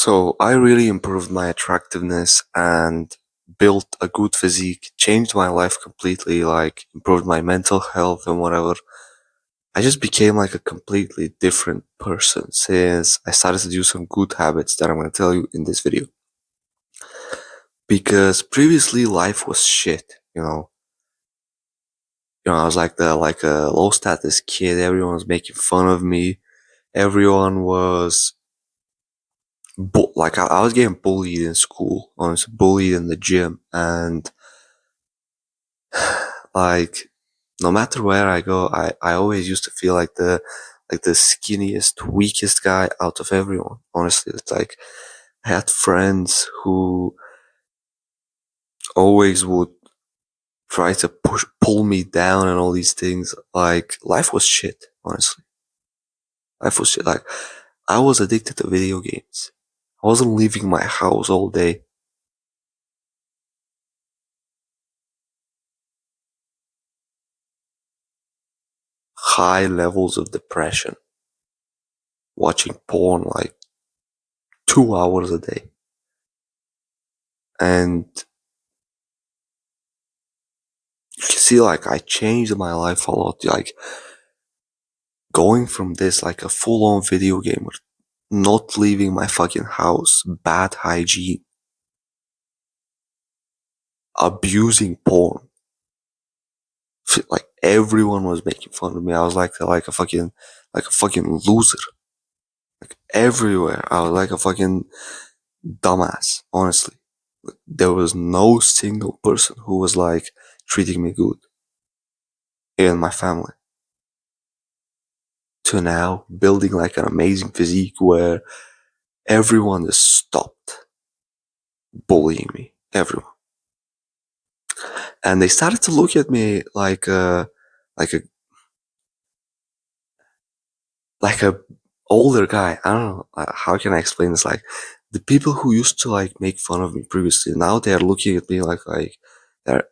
So I really improved my attractiveness and built a good physique, changed my life completely, like improved my mental health and whatever. I just became like a completely different person since I started to do some good habits that I'm going to tell you in this video. Because previously life was shit, I was like a low status kid. Everyone was making fun of me. Everyone was I was getting bullied in school. I was bullied in the gym, and like no matter where I go, I always used to feel like the skinniest, weakest guy out of everyone. Honestly, it's like I had friends who always would try to pull me down and all these things. Like life was shit. Honestly, life was shit. Like I was addicted to video games. I wasn't leaving my house all day. High levels of depression. Watching porn like 2 hours a day. And you can see like I changed my life a lot. Like going from this like a full on video gamer, not leaving my fucking house, bad hygiene, abusing porn. Like everyone was making fun of me. I was like a fucking loser. Like everywhere. I was like a fucking dumbass, honestly. There was no single person who was like treating me good in my family. To now building like an amazing physique where everyone has stopped bullying me. Everyone. And they started to look at me like a like a older guy. I don't know how can I explain this. Like the people who used to like make fun of me previously, now they are looking at me like they're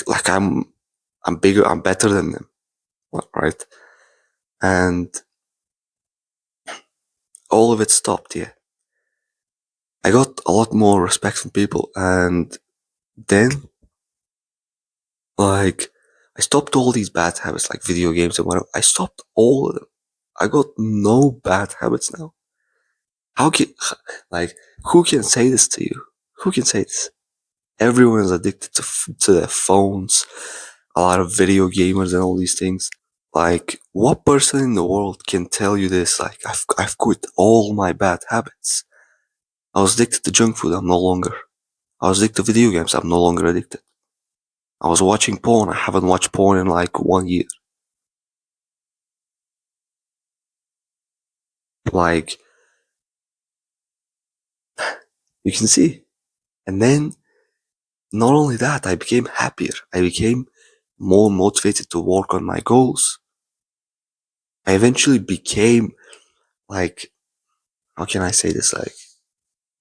like I'm bigger, I'm better than them, right? And all of it stopped. Yeah, I got a lot more respect from people, and then like I stopped all these bad habits like video games and whatever. I stopped all of them. I got no bad habits now. How can like who can say this to you? Who can say this? Everyone is addicted to their phones. A lot of video gamers and all these things. Like what person in the world can tell you this? Like I've quit all my bad habits. I was addicted to junk food. I'm no longer. I was addicted to video games. I'm no longer addicted. I was watching porn. I haven't watched porn in like 1 year. Like you can see. And then not only that, I became happier. I became more motivated to work on my goals. I eventually became like, how can I say this? Like,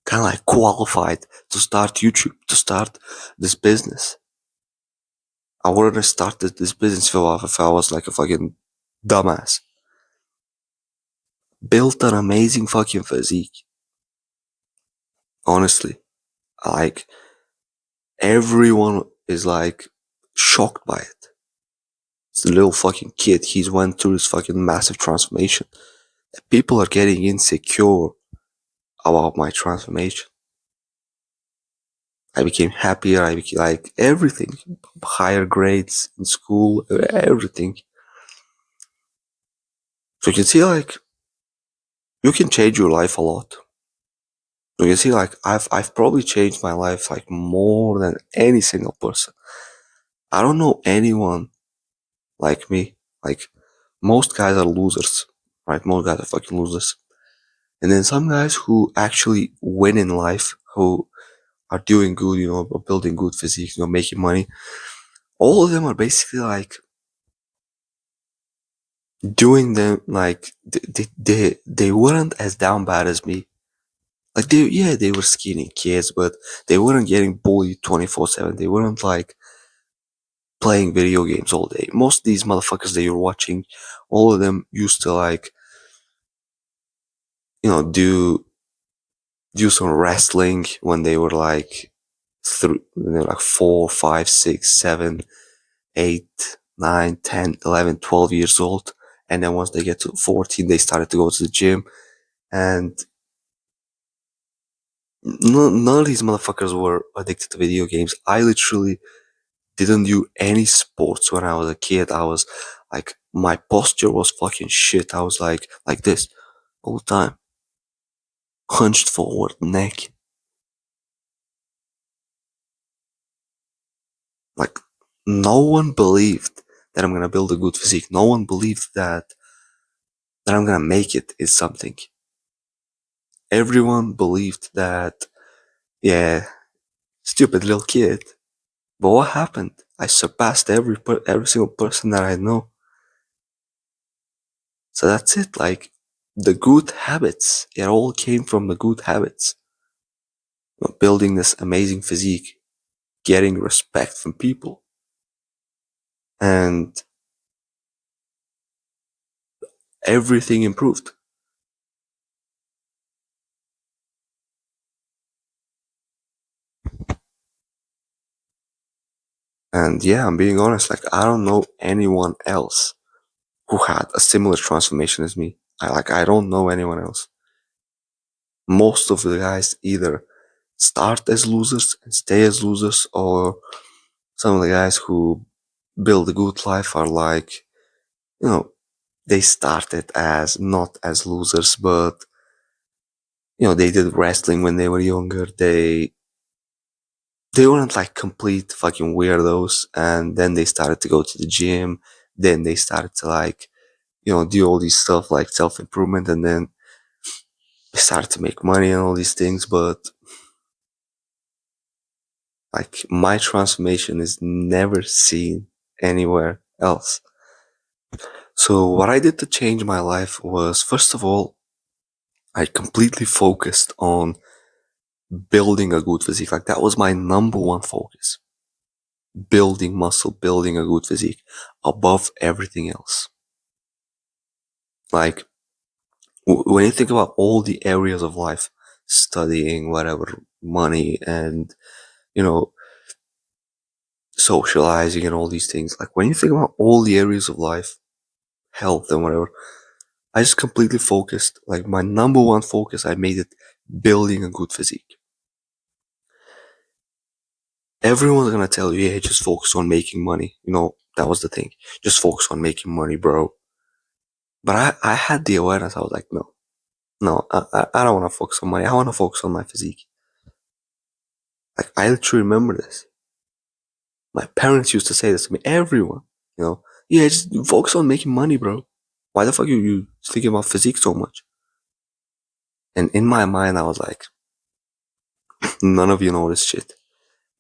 kind of like qualified to start YouTube, to start this business. I wouldn't have started this business if I was like a fucking dumbass. Built an amazing fucking physique. Honestly, like, everyone is like shocked by it. It's a little fucking kid. He's went through this fucking massive transformation. People are getting insecure about my transformation. I became happier. I became like everything, higher grades in school, everything. So you can see like you can change your life a lot. So you can see like I've probably changed my life like more than any single person. I don't know anyone like me. Like most guys are losers, right? Most guys are fucking losers. And then some guys who actually win in life, who are doing good, building good physique, making money. All of them are basically like doing them like they weren't as down bad as me. Like they were skinny kids, but they weren't getting bullied 24/7. They weren't like playing video games all day. Most of these motherfuckers that you're watching, all of them used to like, do do some wrestling when they were like like 4, 5, 6, 7, 8, 9, 10, 11, 12 years old. And then once they get to 14, they started to go to the gym. And none of these motherfuckers were addicted to video games. I literally didn't do any sports when I was a kid. I was like, my posture was fucking shit. I was like this all the time, hunched forward, neck. Like, no one believed that I'm gonna build a good physique. No one believed that I'm gonna make it is something. Everyone believed that, yeah, stupid little kid. But what happened? I surpassed every single person that I know. So that's it. Like, the good habits, it all came from the good habits. Building this amazing physique, getting respect from people, and everything improved. And yeah, I'm being honest, like, I don't know anyone else who had a similar transformation as me. I don't know anyone else. Most of the guys either start as losers and stay as losers, or some of the guys who build a good life are like, you know, they started as not as losers, but they did wrestling when they were younger. They weren't like complete fucking weirdos, and then they started to go to the gym. Then they started to like, do all these stuff like self improvement, and then they started to make money and all these things. But like, my transformation is never seen anywhere else. So what I did to change my life was, first of all, I completely focused on building a good physique. Like, that was my number one focus. Building muscle, building a good physique above everything else. Like, when you think about all the areas of life, studying, whatever, money, and, you know, socializing and all these things, like, when you think about all the areas of life, health and whatever, I just completely focused, like, my number one focus, I made it building a good physique. Everyone's gonna tell you, yeah, just focus on making money. That was the thing. Just focus on making money, bro. But I had the awareness. I was like, no, no, I don't want to focus on money. I want to focus on my physique. Like, I literally remember this. My parents used to say this to me. Everyone, yeah, just focus on making money, bro. Why the fuck you thinking about physique so much? And in my mind, I was like, none of you know this shit.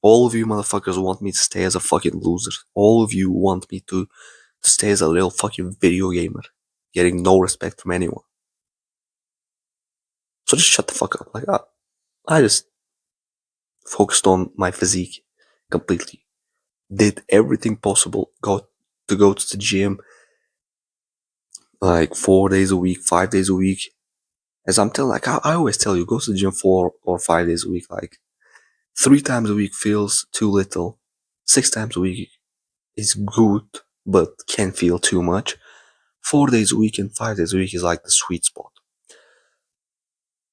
All of you motherfuckers want me to stay as a fucking loser. All of you want me to stay as a little fucking video gamer, getting no respect from anyone. So just shut the fuck up. Like, I just focused on my physique completely. Did everything possible. Go to the gym like 4 days a week, 5 days a week. As I'm telling, like, I always tell you, go to the gym 4 or 5 days a week. Like, 3 times a week feels too little. 6 times a week is good, but can feel too much. 4 days a week and 5 days a week is like the sweet spot.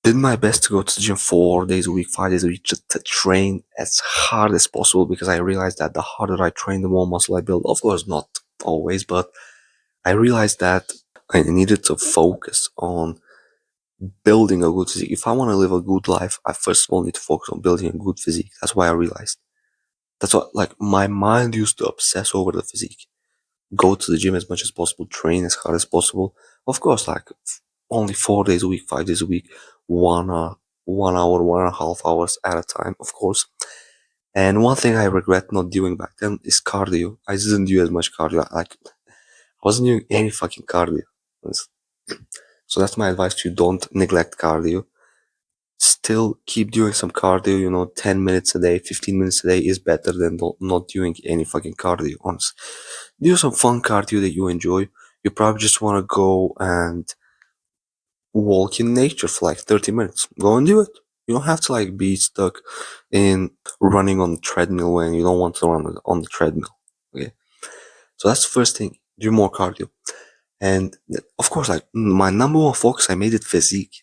Did my best to go to the gym 4 days a week, 5 days a week, just to train as hard as possible, because I realized that the harder I train, the more muscle I build. Of course, not always, but I realized that I needed to focus on building a good physique. If I want to live a good life, I first of all need to focus on building a good physique. That's why I realized. That's what, like, my mind used to obsess over the physique. Go to the gym as much as possible, train as hard as possible. Of course, like, only 4 days a week, 5 days a week, 1 hour, 1.5 hours at a time, of course. And one thing I regret not doing back then is cardio. I didn't do as much cardio. Like, I wasn't doing any fucking cardio. So that's my advice to you. Don't neglect cardio. Still keep doing some cardio, 10 minutes a day, 15 minutes a day is better than not doing any fucking cardio, honestly. Do some fun cardio that you enjoy. You probably just want to go and walk in nature for like 30 minutes. Go and do it. You don't have to like be stuck in running on the treadmill when you don't want to run on the treadmill. Okay, so that's the first thing. Do more cardio, and of course, like my number one focus, I made it physique.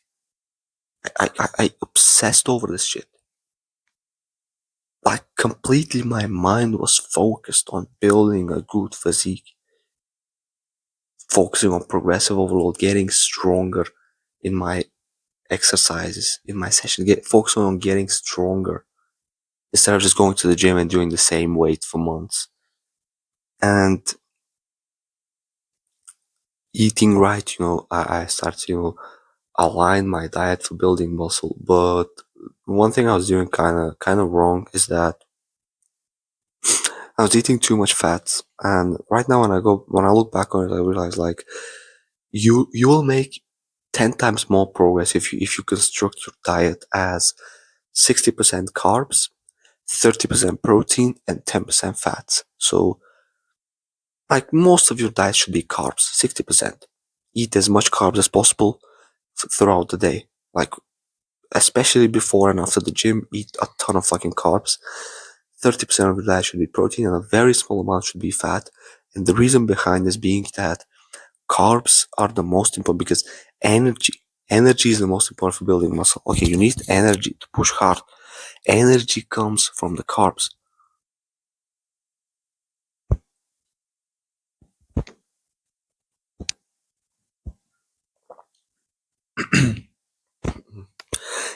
I obsessed over this shit. Like completely, my mind was focused on building a good physique, focusing on progressive overload, getting stronger in my exercises, in my session, focusing on getting stronger instead of just going to the gym and doing the same weight for months. And eating right, I started to align my diet for building muscle. But one thing I was doing kind of wrong is that I was eating too much fats. And right now, when I look back on it, I realize like you will make 10 times more progress if you construct your diet as 60% carbs, 30% protein, and 10% fats. So like most of your diet should be carbs, 60%. Eat as much carbs as possible throughout the day. Like, especially before and after the gym, eat a ton of fucking carbs. 30% of your diet should be protein and a very small amount should be fat. And the reason behind this being that carbs are the most important because energy is the most important for building muscle. Okay, you need energy to push hard. Energy comes from the carbs.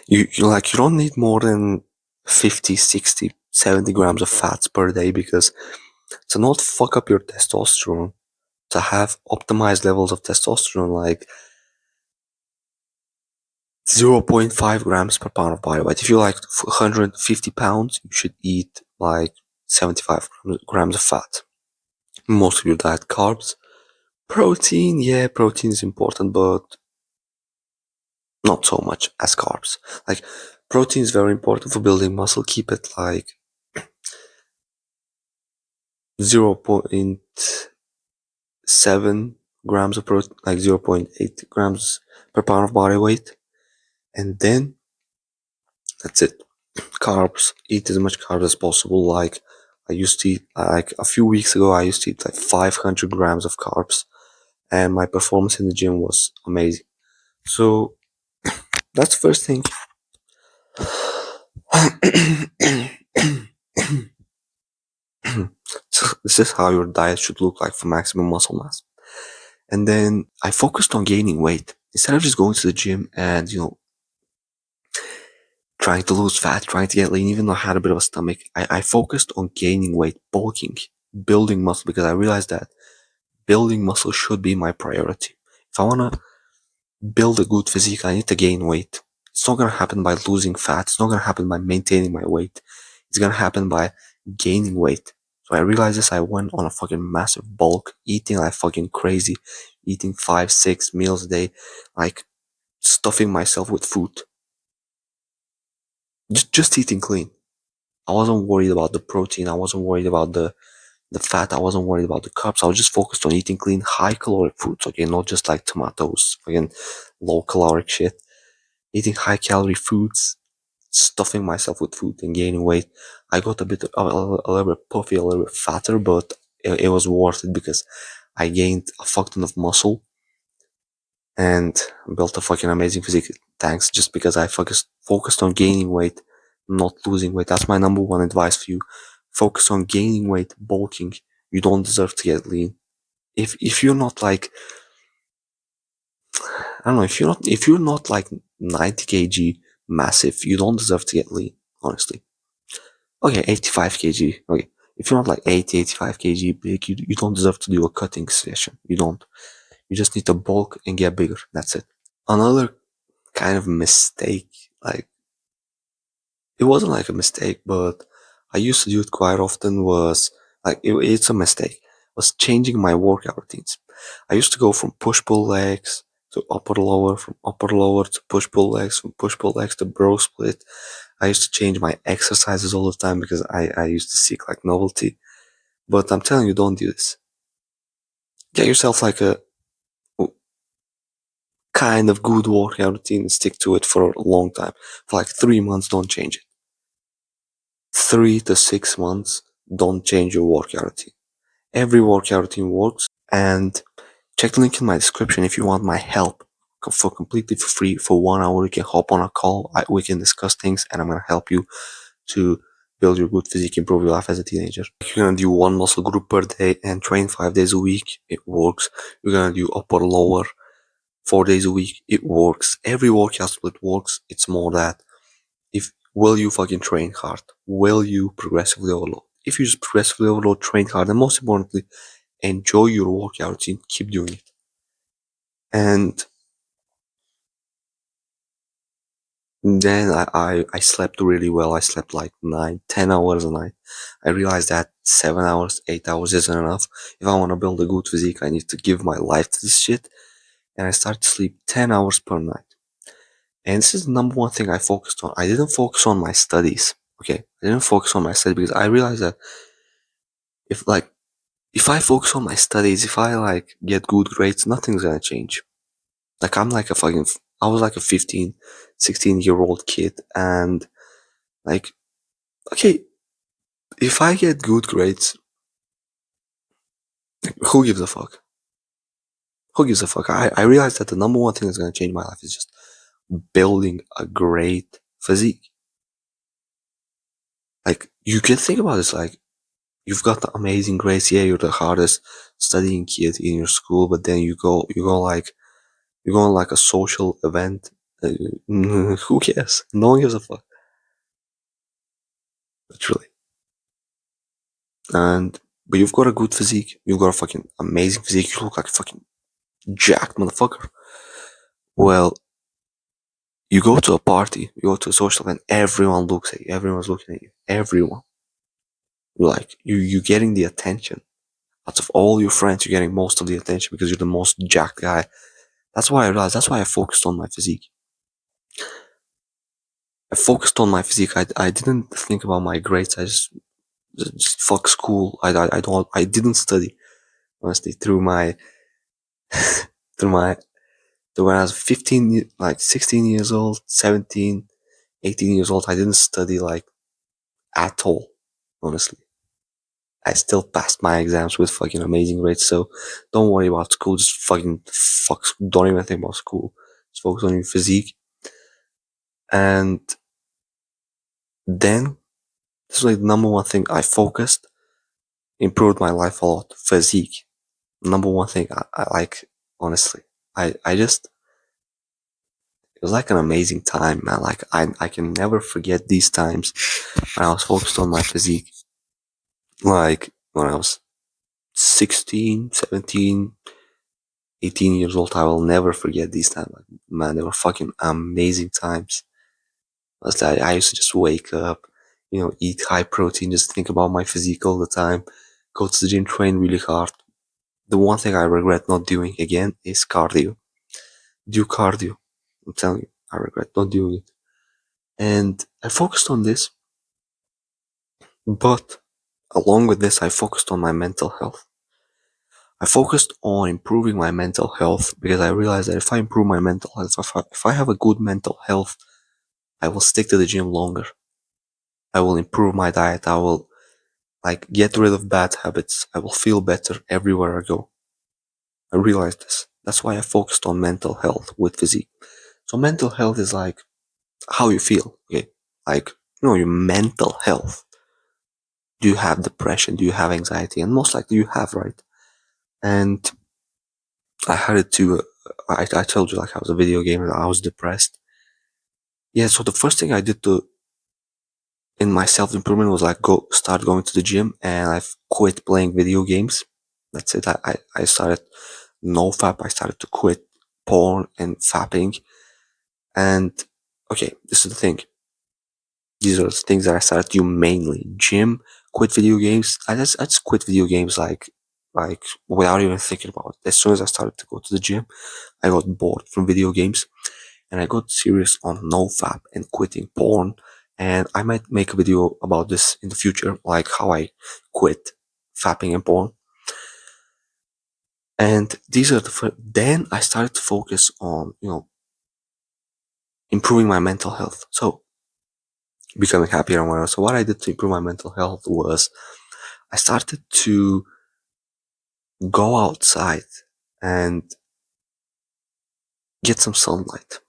You don't need more than 50, 60, 70 grams of fats per day because to not fuck up your testosterone, to have optimized levels of testosterone like 0.5 grams per pound of body weight. If you're like 150 pounds, you should eat like 75 grams of fat. Most of your diet carbs. Protein, yeah, protein is important, but not so much as carbs. Like protein is very important for building muscle. Keep it like 0.7 grams of protein, like 0.8 grams per pound of body weight. And then that's it. Carbs, eat as much carbs as possible. Like I used to eat, like a few weeks ago, I used to eat like 500 grams of carbs, and my performance in the gym was amazing. So that's the first thing. So this is how your diet should look like for maximum muscle mass. And then I focused on gaining weight instead of just going to the gym and trying to lose fat, trying to get lean. Even though I had a bit of a stomach, I focused on gaining weight, bulking, building muscle because I realized that building muscle should be my priority. If I wanna build a good physique, I need to gain weight. It's not gonna happen by losing fat. It's not gonna happen by maintaining my weight. It's gonna happen by gaining weight. So I realized this. I went on a fucking massive bulk, eating like fucking crazy, eating 5, 6 meals a day, like stuffing myself with food. Just eating clean. I wasn't worried about the protein. I wasn't worried about the fat. I wasn't worried about the carbs. I was just focused on eating clean, high caloric foods. Okay, not just like tomatoes, again, low caloric shit. Eating high calorie foods, stuffing myself with food and gaining weight. I got a little bit puffy, a little bit fatter, but it was worth it because I gained a fuck ton of muscle and built a fucking amazing physique. Thanks, just because I focused on gaining weight, not losing weight. That's my number one advice for you. Focus on gaining weight, bulking. You don't deserve to get lean. If you're not like, I don't know, if you're not like 90 kg massive, you don't deserve to get lean, honestly. Okay, 85 kg. Okay. If you're not like 80, 85 kg big, you don't deserve to do a cutting session. You don't. You just need to bulk and get bigger. That's it. Another kind of mistake, like, it wasn't like a mistake, but I used to do it quite often, was like, it's a mistake, was changing my workout routines. I used to go from push pull legs to upper lower, from upper lower to push pull legs, from push pull legs to bro split. I used to change my exercises all the time because I used to seek like novelty. But I'm telling you, don't do this. Get yourself like kind of good workout routine and stick to it for a long time. For like 3 months, don't change it. 3 to 6 months, don't change your workout routine. Every workout routine works, and check the link in my description if you want my help for completely for free. For 1 hour, you can hop on a call. We can discuss things, and I'm gonna help you to build your good physique, improve your life as a teenager. You're gonna do one muscle group per day and train 5 days a week. It works. You're gonna do upper lower 4 days a week. It works. Every workout split works. It's more that if will you fucking train hard? Will you progressively overload? If you just progressively overload, train hard, and most importantly, enjoy your workout routine. Keep doing it. And then I slept really well. I slept like 9, 10 hours a night. I realized that 7 hours, 8 hours isn't enough. If I want to build a good physique, I need to give my life to this shit. And I started to sleep 10 hours per night. And this is the number one thing I focused on. I didn't focus on my studies. Okay. I didn't focus on my studies because I realized that if like, if I focus on my studies, if I like get good grades, nothing's gonna change. Like I was like a 15, 16-year-old kid, and like, okay, if I get good grades, who gives a fuck? Who gives a fuck? I realized that the number one thing that's gonna change my life is just building a great physique. Like, you can think about this, like, you've got the amazing grades, yeah, you're the hardest studying kid in your school, but then you go on like a social event. Who cares? No one gives a fuck. Literally. But you've got a good physique. You've got a fucking amazing physique. You look like a fucking jacked motherfucker. Well, you go to a party, you go to a social event, everyone looks at you. Everyone's looking at you. Everyone. You're getting the attention. Out of all your friends, you're getting most of the attention because you're the most jacked guy. That's why I realized. That's why I focused on my physique. I focused on my physique. I didn't think about my grades. I just fuck school. I didn't study honestly through my so when I was 15, like 16 years old, 17, 18 years old, I didn't study like at all, honestly. I still passed my exams with fucking amazing grades, so don't worry about school, just don't even think about school. Just focus on your physique. And then, this is like the number one thing I focused, improved my life a lot. Physique. Number one thing I like, honestly. I just, it was like an amazing time, man. Like, I can never forget these times when I was focused on my physique. Like, when I was 16, 17, 18 years old, I will never forget these times. Like, man, they were fucking amazing times. I used to just wake up, eat high protein, just think about my physique all the time, go to the gym, train really hard. The one thing I regret not doing again is cardio. Do cardio. I'm telling you, I regret not doing it. And I focused on this, but along with this, I focused on my mental health. I focused on improving my mental health because I realized that if I improve my mental health, if I have a good mental health, I will stick to the gym longer. I will improve my diet. I will like get rid of bad habits. I will feel better everywhere I go. I realized this. That's why I focused on mental health with physique. So mental health is like how you feel. Okay. Like, your mental health. Do you have depression? Do you have anxiety? And most likely you have, right? And I had it too. I told you like I was a video gamer. I was depressed. Yeah. So the first thing I did in my self improvement was like start going to the gym, and I've quit playing video games. That's it. I started no fap. I started to quit porn and fapping. And okay, this is the thing. These are the things that I started to do mainly. Gym, quit video games. I just quit video games like without even thinking about it. As soon as I started to go to the gym, I got bored from video games, and I got serious on nofap and quitting porn. And I might make a video about this in the future, like how I quit fapping and porn. And these are the first. Then I started to focus on improving my mental health. So becoming happier and whatever. So what I did to improve my mental health was I started to go outside and get some sunlight.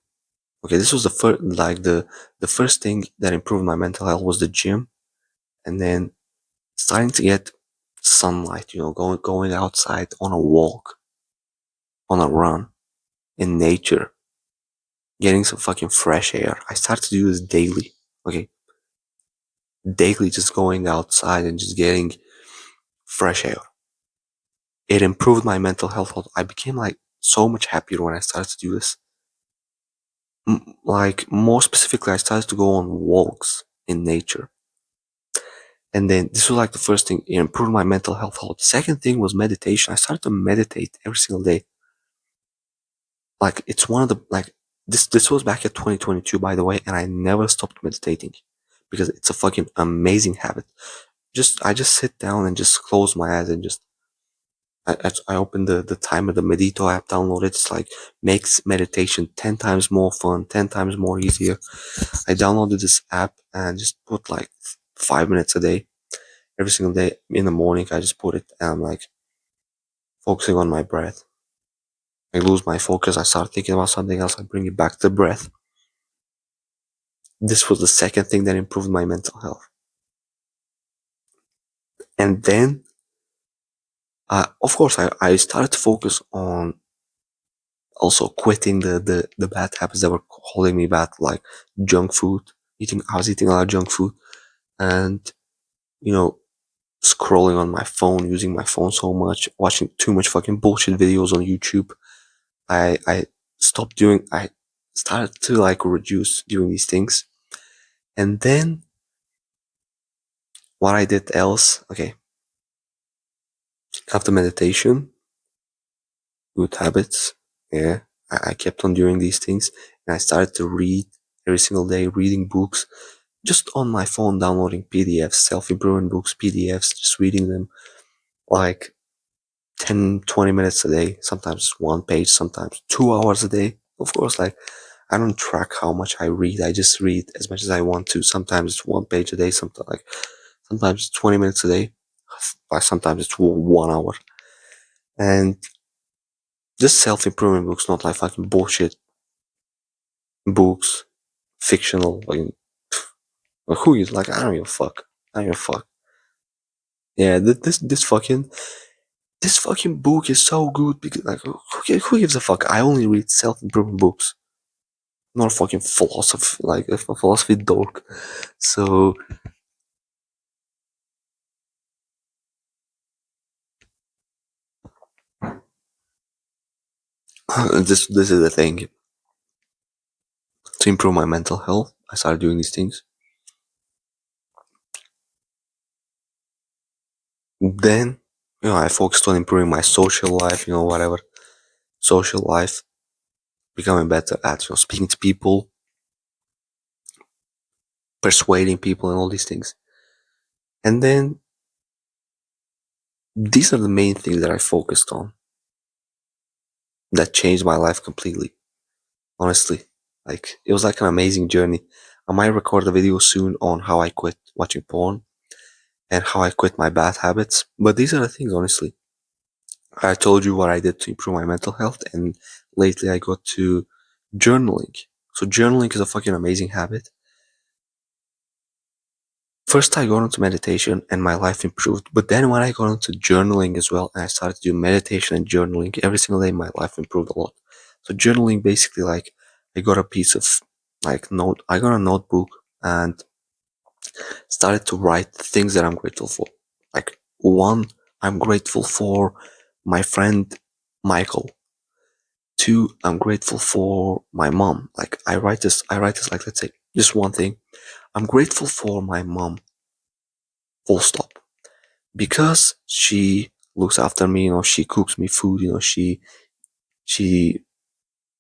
Okay, this was the first, like the first thing that improved my mental health was the gym, and then starting to get sunlight. Going outside on a walk, on a run in nature, getting some fucking fresh air. I started to do this daily. Okay, daily, just going outside and just getting fresh air. It improved my mental health. I became like so much happier when I started to do this. Like more specifically, I started to go on walks in nature. And then this was like the first thing, it improved my mental health. The second thing was meditation. I started to meditate every single day. Like it's one of the like this was back at 2022, by the way, and I never stopped meditating because it's a fucking amazing habit. I just sit down and just close my eyes and just I open the timer, the Medito app, download it. It's like makes meditation 10 times more fun, 10 times more easier. I downloaded this app and just put like 5 minutes a day. Every single day in the morning, I just put it and I'm like focusing on my breath. I lose my focus. I start thinking about something else. I bring it back to the breath. This was the second thing that improved my mental health. And then, of course, I started to focus on also quitting the bad habits that were holding me back, like junk food. I was eating a lot of junk food and, you know, scrolling on my phone, using my phone so much, watching too much fucking bullshit videos on YouTube. I stopped doing, I started to like reduce doing these things. And then what I did else, okay, after meditation, good habits, yeah, I kept on doing these things and I started to read every single day, reading books, just on my phone, downloading PDFs, self-improvement books, PDFs, just reading them like 10, 20 minutes a day, sometimes one page, sometimes 2 hours a day. Of course, like I don't track how much I read. I just read as much as I want to. Sometimes it's one page a day, sometimes 20 minutes a day. Sometimes it's 1 hour. And just self-improvement books, not like fucking bullshit books, fictional, like who is like, I don't give a fuck. I don't give a fuck. Yeah, this fucking book is so good because like who gives a fuck? I only read self-improvement books, not fucking philosophy, like a philosophy dork. So this is the thing. To improve my mental health, I started doing these things. Then, I focused on improving my social life, whatever. Social life, becoming better at, speaking to people, persuading people, and all these things. And then, these are the main things that I focused on that changed my life completely. Honestly, like, it was like an amazing journey. I might record a video soon on how I quit watching porn and how I quit my bad habits. But these are the things, honestly. I told you what I did to improve my mental health, and lately I got to journaling. So journaling is a fucking amazing habit. First I got into meditation and my life improved, but then when I got into journaling as well, and I started to do meditation and journaling every single day, my life improved a lot. So journaling basically like I got a piece of I got a notebook and started to write things that I'm grateful for. Like one, I'm grateful for my friend Michael. Two, I'm grateful for my mom. Like I write this like, let's say just one thing. I'm grateful for my mom, full stop. Because she looks after me, she cooks me food, she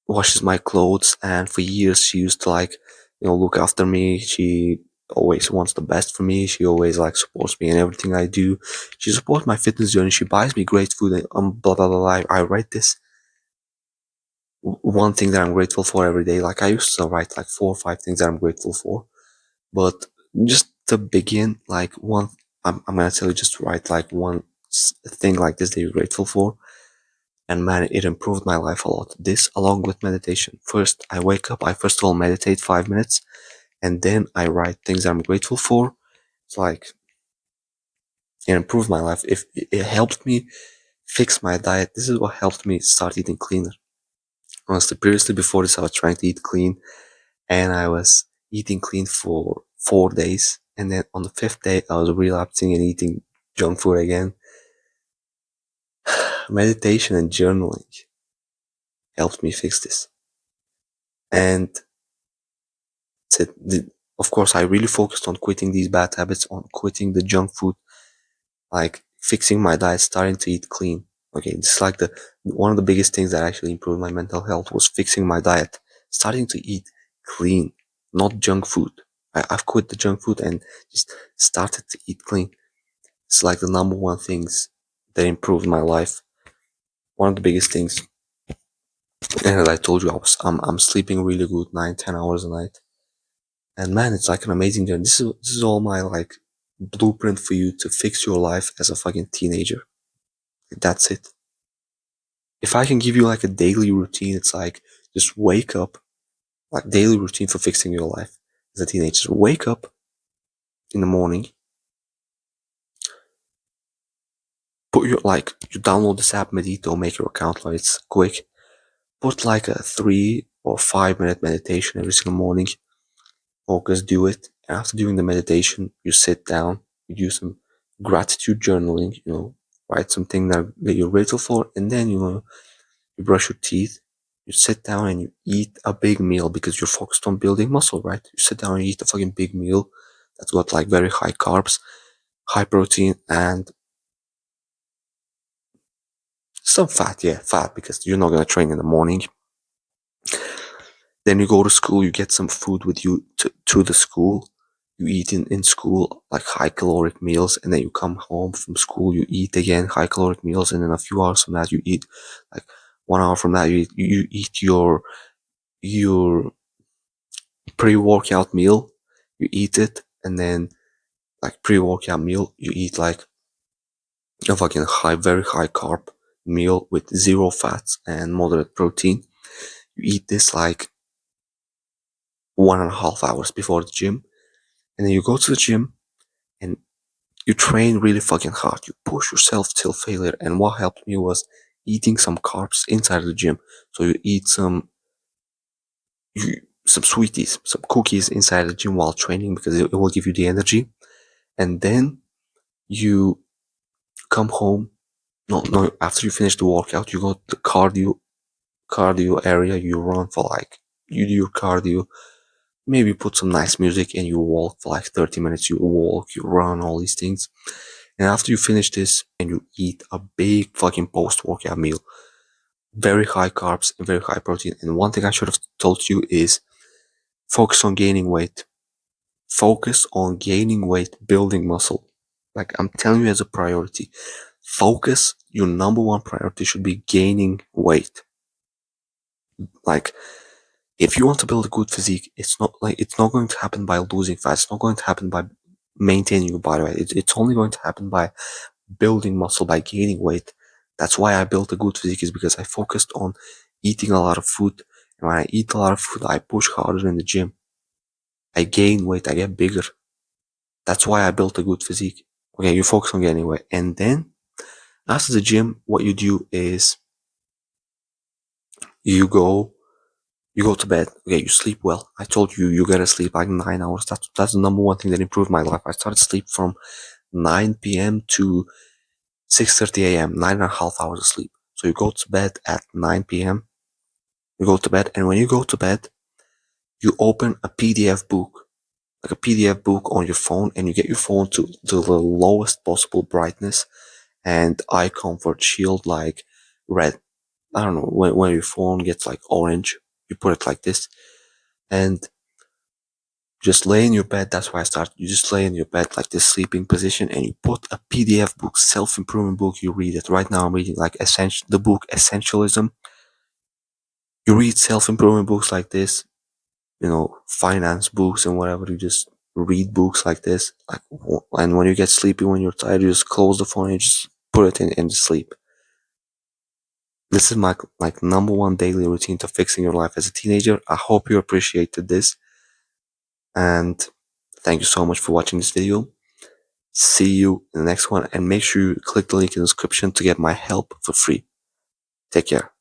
washes my clothes, and for years she used to look after me. She always wants the best for me. She always like supports me in everything I do. She supports my fitness journey. She buys me great food and blah blah blah blah. I write this one thing that I'm grateful for every day. Like I used to write like 4 or 5 things that I'm grateful for, but just to begin, like one, I'm gonna tell you just to write like one thing like this that you're grateful for. And man, it improved my life a lot. This along with meditation. First, I wake up, I first of all meditate 5 minutes, and then I write things I'm grateful for. It's like it improved my life. If it helped me fix my diet, this is what helped me start eating cleaner. Honestly, previously before this, I was trying to eat clean, and I was eating clean for 4 days, and then on the fifth day, I was relapsing and eating junk food again. Meditation and journaling helped me fix this, and of course, I really focused on quitting these bad habits, on quitting the junk food, like fixing my diet, starting to eat clean. Okay, this is like the one of the biggest things that actually improved my mental health was fixing my diet, starting to eat clean, not junk food. I've quit the junk food and just started to eat clean. It's like the number one things that improved my life. One of the biggest things. And as I told you, I'm sleeping really good, 9-10 hours a night. And man, it's like an amazing journey. This is all my like blueprint for you to fix your life as a fucking teenager. That's it. If I can give you like a daily routine, it's like just wake up, like daily routine for fixing your life as a teenager. Wake up in the morning, you download this app Medito, make your account, like it's quick. Put like a 3 or 5 minute meditation every single morning. Focus, do it. And after doing the meditation, you sit down, you do some gratitude journaling, write something that you're grateful for, and then you brush your teeth, you sit down and you eat a big meal because you're focused on building muscle, right? You sit down and eat a fucking big meal that's got like very high carbs, high protein, and some fat, yeah, fat, because you're not gonna train in the morning. Then you go to school, you get some food with you to the school. You eat in school like high caloric meals, and then you come home from school, you eat again high caloric meals, and then a few hours from that you eat like 1 hour from that you eat your pre-workout meal. You eat it, and then like pre-workout meal, you eat like a fucking very high carb meal with zero fats and moderate protein. You eat this like 1.5 hours before the gym, and then you go to the gym and you train really fucking hard. You push yourself till failure. And what helped me was eating some carbs inside the gym. So you eat some sweeties, some cookies inside the gym while training because it will give you the energy. And then you come home. No. After you finish the workout, you go to the cardio area. You run for like you do your cardio. Maybe put some nice music and you walk for like 30 minutes. You walk, you run, all these things. And after you finish this and you eat a big fucking post-workout meal, very high carbs and very high protein. And one thing I should have told you is focus on gaining weight. Focus on gaining weight, building muscle. Like I'm telling you as a priority. Focus, your number one priority should be gaining weight. Like if you want to build a good physique, it's not going to happen by losing fat. It's not going to happen by maintaining your body weight. It's only going to happen by building muscle, by gaining weight. That's why I built a good physique, is because I focused on eating a lot of food. And when I eat a lot of food, I push harder in the gym. I gain weight, I get bigger. That's why I built a good physique. Okay, you focus on gaining weight. And then after the gym, what you do is you go to bed. Okay, you sleep well. I told you you gotta sleep like 9 hours. That's the number one thing that improved my life. I started sleep from 9 p.m. to 6:30 a.m. 9.5 hours of sleep. So you go to bed at 9 p.m. You go to bed, and when you go to bed, you open a PDF book, like a PDF book on your phone, and you get your phone to the lowest possible brightness and eye comfort shield like red. I don't know, when your phone gets like orange, you put it like this, and Just lay in your bed. That's why I started. You just lay in your bed like this sleeping position, and you put a PDF book, self-improvement book. You read it. Right now, I'm reading like the book Essentialism. You read self-improvement books like this, finance books and whatever. You just read books like this, and when you get sleepy, when you're tired, you just close the phone and you just put it in sleep. This is my number one daily routine to fixing your life as a teenager. I hope you appreciated this, and thank you so much for watching this video. See you in the next one, and make sure you click the link in the description to get my help for free. Take care.